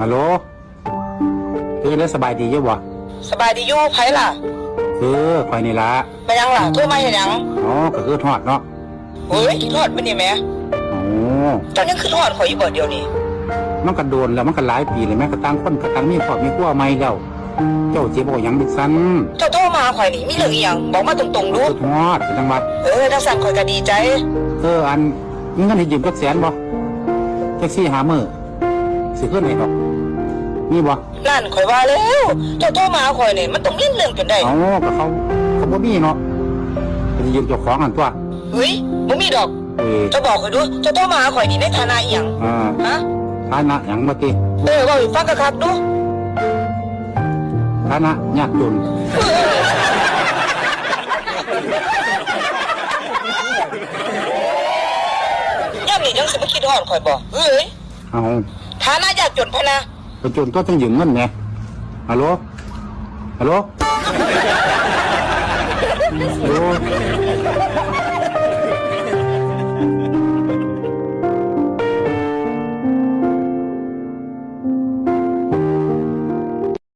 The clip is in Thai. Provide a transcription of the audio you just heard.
ฮัลโหลคือได้สบายดีอยู่บ่สบายดีอยู่ไผล่ะข่อยนี่ละไปยังล่ะโทรมาเฮ็ดหยังอ๋อก็คือทอดเนาะเฮ้ยทอดมื้อนี้แหมโอ้เจ้ายังคือทอดข่อยอยู่บ่เดี๋ยวนี้มันก็โดนแล้วมันก็หลายปีเลยแม่ก็ตั้งคนก็ตั้งมีครอบมีครัวใหม่แล้วเจ้าสิบ่หยังดิซั่นเจ้าโทรมาข่อยนี่มีเรื่องอีหยังบอกมาตรงๆดูทอดจังหวัดถ้าสั่นข่อยก็ดีใจอันมีเงินให้ยืมจักแสนบ่แท็กซี่หามื้อสิขึ้นให้ดอกมีบ่นั่นข่อยว่าแล้วเจ้าโทรมาข่อยนี่มันต้องเล่นเรื่องจนได้ก็เขาบ่มีเนาะจะยืมเจ้าของอันตัวเฮ้ยบ่มีดอกเจ้าบอกข่อยดูเจ้าโทรมาข่อยนี่ในฐานะอีหยังฮะฐานะหยังบ่ติเว้าให้ฟังคักๆดูฐานะยากจนย่ามนี่ยังสิมาคิดฮอดข่อยบ่เฮ้ยฐานะยากจนพะนะจนก็ต้องยืมเงินไงฮัลโหลฮัลโหลฮัลโหล